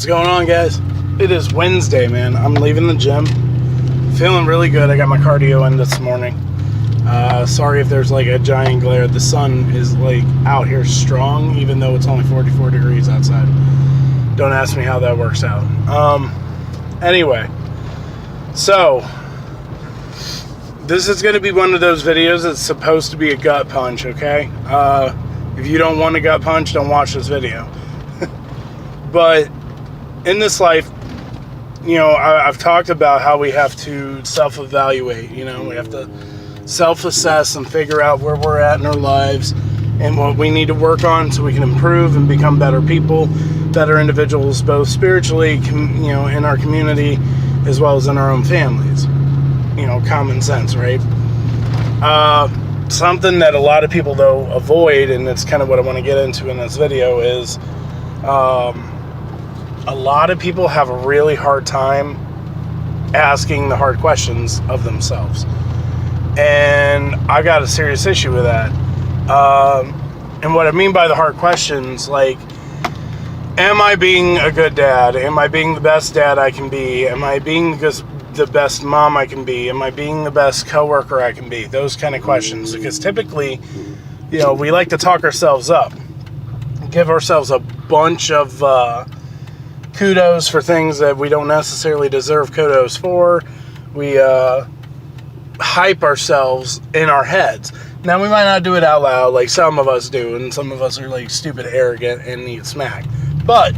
What's going on, guys? It is Wednesday, man. I'm leaving the gym. Feeling really good. I got my cardio in this morning. Sorry if there's like a giant glare. The sun is like out here strong, even though it's only 44 degrees outside. Don't ask me how that works out. Anyway, so this is going to be one of those videos that's supposed to be a gut punch, okay? If you don't want a gut punch, don't watch this video. But in this life, you know, I've talked about how we have to self-evaluate. You know, we have to self-assess and figure out where we're at in our lives and what we need to work on so we can improve and become better people, better individuals, both spiritually, you know, in our community as well as in our own families. You know, common sense, right? Something that a lot of people, though, avoid, and it's kind of what I want to get into in this video, is a lot of people have a really hard time asking the hard questions of themselves. And I got a serious issue with that. And what I mean by the hard questions, like, am I being a good dad? Am I being the best dad I can be? Am I being the best mom I can be? Am I being the best coworker I can be? Those kind of questions. Because typically, you know, we like to talk ourselves up, give ourselves a bunch of kudos for things that we don't necessarily deserve kudos for. We hype ourselves in our heads. Now, we might not do it out loud like some of us do, and some of us are like stupid arrogant and need smacked. But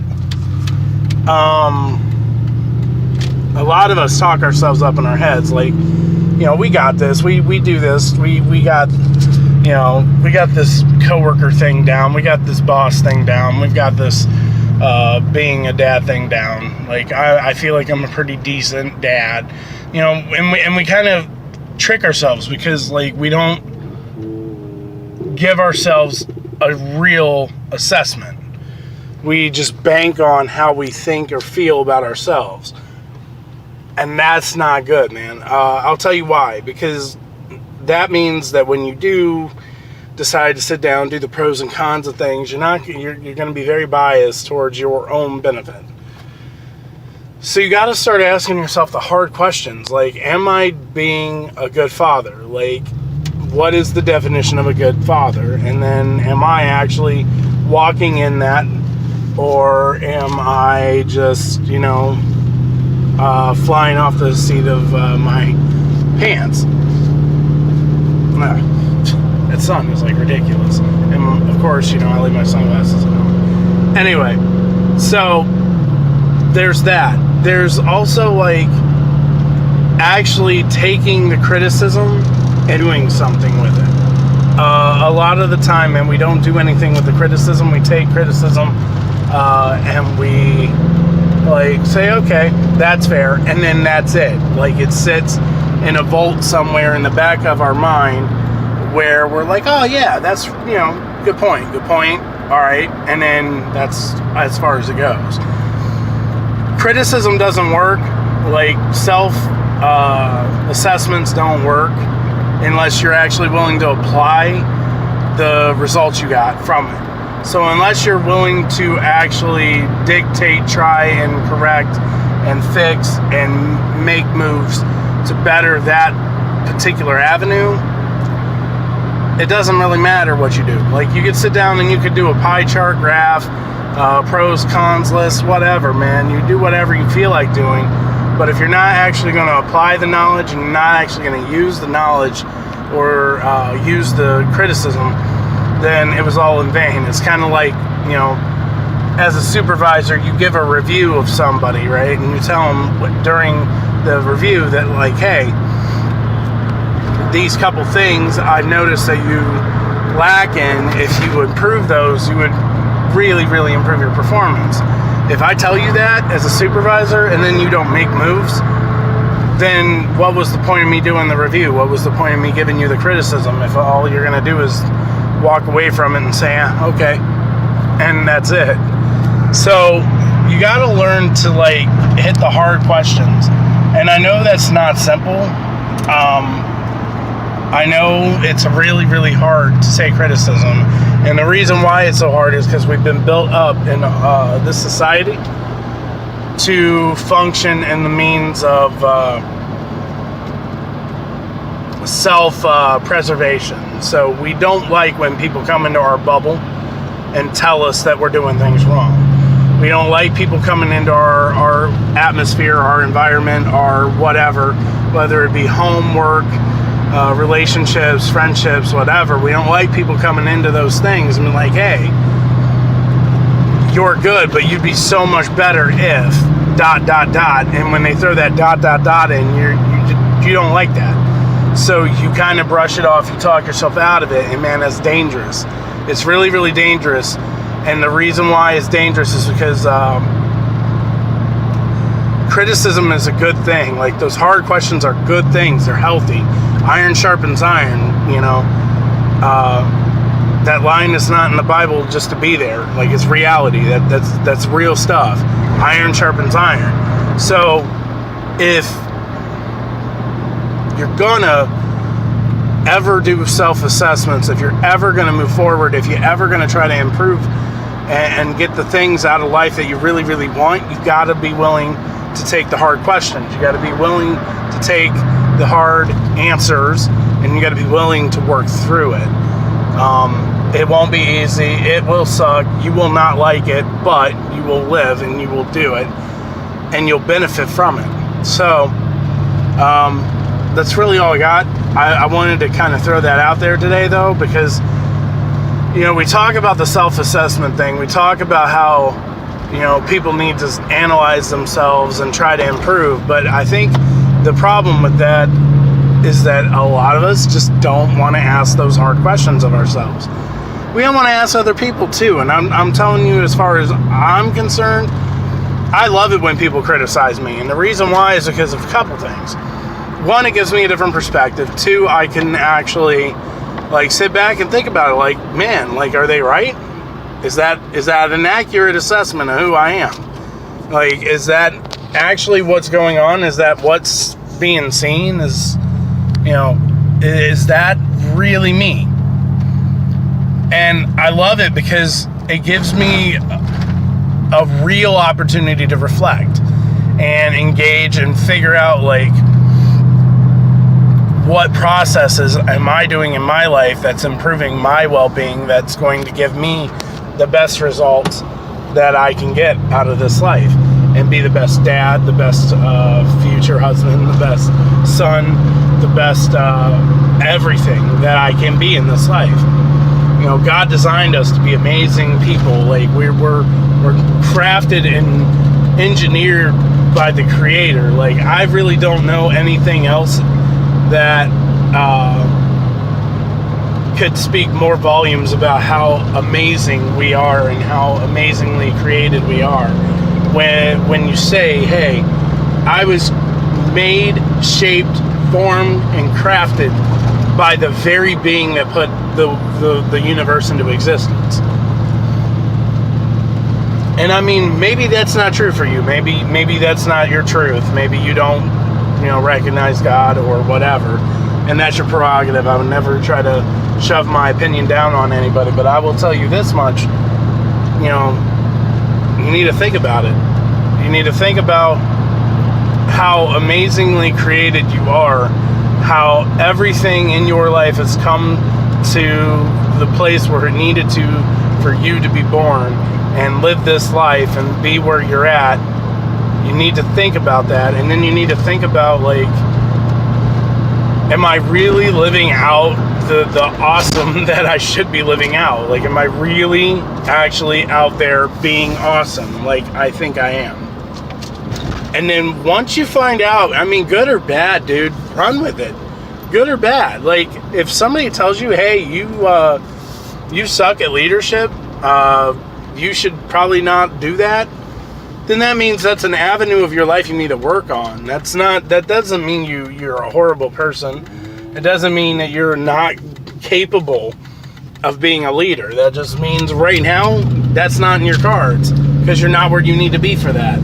a lot of us talk ourselves up in our heads like, you know, we got this, we do this, we got, you know, we got this coworker thing down, we got this boss thing down, we've got this being a dad thing down. Like, I feel like I'm a pretty decent dad, you know, and we kind of trick ourselves because, like, we don't give ourselves a real assessment. We just bank on how we think or feel about ourselves. And that's not good, man. I'll tell you why. Because that means that when you do decide to sit down, do the pros and cons of things, you're going to be very biased towards your own benefit. So you got to start asking yourself the hard questions. Like, am I being a good father? Like, what is the definition of a good father? And then, am I actually walking in that? Or am I just, you know, flying off the seat of my pants? That sun is like ridiculous. And of course, you know, I leave my sunglasses at home. Anyway, so there's that. There's also like actually taking the criticism and doing something with it. A lot of the time, man, we don't do anything with the criticism. We take criticism and we like say, okay, that's fair, and then that's it. Like, it sits in a vault somewhere in the back of our mind where we're like, oh yeah, that's, you know, good point, all right, and then that's as far as it goes. Criticism doesn't work. Like, self assessments don't work unless you're actually willing to apply the results you got from it. So unless you're willing to actually dictate, try and correct and fix and make moves to better that particular avenue, it doesn't really matter what you do. Like, you could sit down and you could do a pie chart graph, pros, cons list, whatever, man. You do whatever you feel like doing. But if you're not actually going to apply the knowledge and you're not actually going to use the knowledge or use the criticism, then it was all in vain. It's kind of like, you know, as a supervisor, you give a review of somebody, right? And you tell them during the review that, like, hey, these couple things I've noticed that you lack in. If you improve those, you would really, really improve your performance. If I tell you that as a supervisor and then you don't make moves, then what was the point of me doing the review? What was the point of me giving you the criticism if all you're going to do is walk away from it and say, okay, and that's it? So you got to learn to, like, hit the hard questions. And I know that's not simple. I know it's really, really hard to say criticism. And the reason why it's so hard is because we've been built up in this society to function in the means of self-preservation. So we don't like when people come into our bubble and tell us that we're doing things wrong. We don't like people coming into our atmosphere, our environment, our whatever, whether it be homework, relationships, friendships, whatever. We don't like people coming into those things and be like, hey, you're good, but you'd be so much better if ... And when they throw that ... in, you don't like that. So you kind of brush it off, you talk yourself out of it, and man, that's dangerous. It's really, really dangerous. And the reason why it's dangerous is because criticism is a good thing. Like, those hard questions are good things. They're healthy. Iron sharpens iron, you know. That line is not in the Bible just to be there. Like, it's reality. That's real stuff. Iron sharpens iron. So if you're gonna ever do self-assessments, if you're ever gonna move forward, if you're ever gonna try to improve and get the things out of life that you really, really want, you gotta be willing to take the hard questions. You gotta be willing to take the hard answers, and you gotta be willing to work through it. It won't be easy. It will suck. You will not like it, but you will live and you will do it, and you'll benefit from it. So, that's really all I got. I wanted to kind of throw that out there today, though, because, you know, we talk about the self-assessment thing. We talk about how, you know, people need to analyze themselves and try to improve. But I think the problem with that is that a lot of us just don't want to ask those hard questions of ourselves. We don't want to ask other people, too. And I'm telling you, as far as I'm concerned, I love it when people criticize me. And the reason why is because of a couple things. One, it gives me a different perspective. Two, I can actually, like, sit back and think about it. Like, man, like, are they right? Is that an accurate assessment of who I am? Like, is that actually what's going on? Is that what's being seen? Is that really me? And I love it because it gives me a real opportunity to reflect and engage and figure out, like, what processes am I doing in my life that's improving my well-being, that's going to give me the best results that I can get out of this life, and be the best dad, the best future husband, the best son, the best everything that I can be in this life. You know, God designed us to be amazing people. Like, we're crafted and engineered by the Creator. Like, I really don't know anything else that could speak more volumes about how amazing we are and how amazingly created we are. When you say, hey, I was made, shaped, formed, and crafted by the very being that put the universe into existence. And I mean, maybe that's not true for you. Maybe that's not your truth. Maybe you don't, you know, recognize God or whatever, and that's your prerogative. I would never try to shove my opinion down on anybody, but I will tell you this much, you know, you need to think about it. You need to think about how amazingly created you are, how everything in your life has come to the place where it needed to for you to be born and live this life and be where you're at. You need to think about that, and then you need to think about, like, am I really living out the awesome that I should be living out? Like, am I really actually out there being awesome like I think I am? And then once you find out, I mean, good or bad, dude, run with it. Good or bad. Like, if somebody tells you, hey, you suck at leadership, you should probably not do that, then that means that's an avenue of your life you need to work on. That doesn't mean you're a horrible person. It doesn't mean that you're not capable of being a leader. That just means right now, that's not in your cards, because you're not where you need to be for that.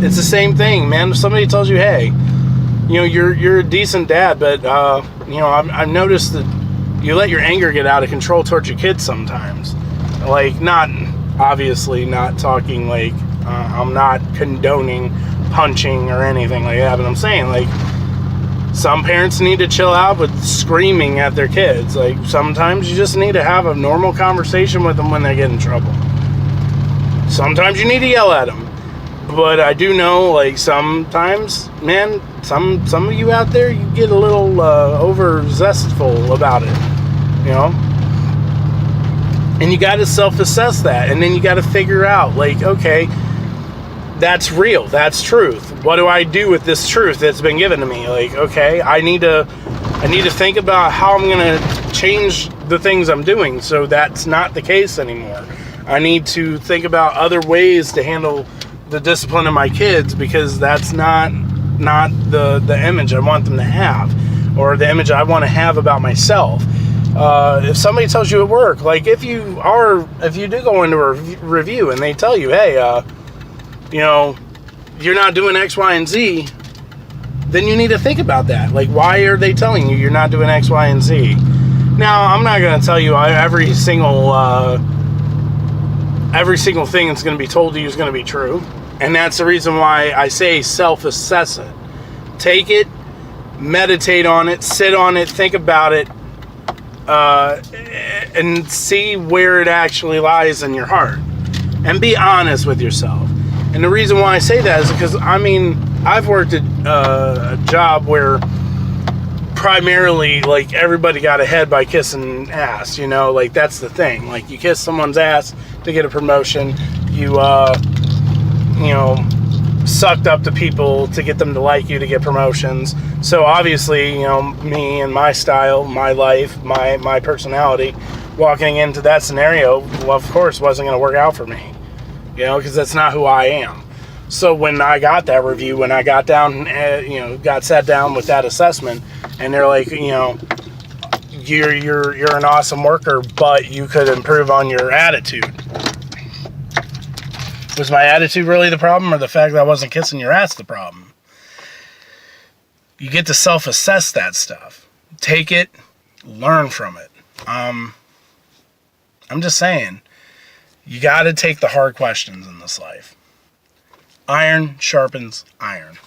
It's the same thing, man. If somebody tells you, hey, you know, you're a decent dad, but, you know, I've noticed that you let your anger get out of control towards your kids sometimes. Like, not, obviously not talking like, I'm not condoning punching or anything like that, but I'm saying, like, some parents need to chill out with screaming at their kids. Like, sometimes you just need to have a normal conversation with them when they get in trouble. Sometimes you need to yell at them. But I do know, like, sometimes, man, some of you out there, you get a little over-zestful about it, you know? And you got to self-assess that. And then you got to figure out, like, okay, that's real. That's truth. What do I do with this truth that's been given to me? Like, okay, I need to think about how I'm going to change the things I'm doing so that's not the case anymore. I need to think about other ways to handle the discipline of my kids, because that's not the image I want them to have, or the image I want to have about myself. If somebody tells you at work, like, if you do go into a review and they tell you, hey, you know, you're not doing X, Y, and Z, then you need to think about that. Like, why are they telling you you're not doing X, Y, and Z? Now, I'm not going to tell you every single thing that's going to be told to you is going to be true. And that's the reason why I say self-assess it. Take it, meditate on it, sit on it, think about it, and see where it actually lies in your heart. And be honest with yourself. And the reason why I say that is because, I mean, I've worked at a job where primarily, like, everybody got ahead by kissing ass, you know? Like, that's the thing. Like, you kiss someone's ass to get a promotion. You know, sucked up to people to get them to like you to get promotions. So obviously, you know, me and my style, my life, my personality, walking into that scenario, well, of course, wasn't going to work out for me. You know, because that's not who I am. So when I got that review, when I got down, got sat down with that assessment, and they're like, you know, you're an awesome worker, but you could improve on your attitude. Was my attitude really the problem, or the fact that I wasn't kissing your ass the problem? You get to self-assess that stuff. Take it, learn from it. I'm just saying, you got to take the hard questions in this life. Iron sharpens iron.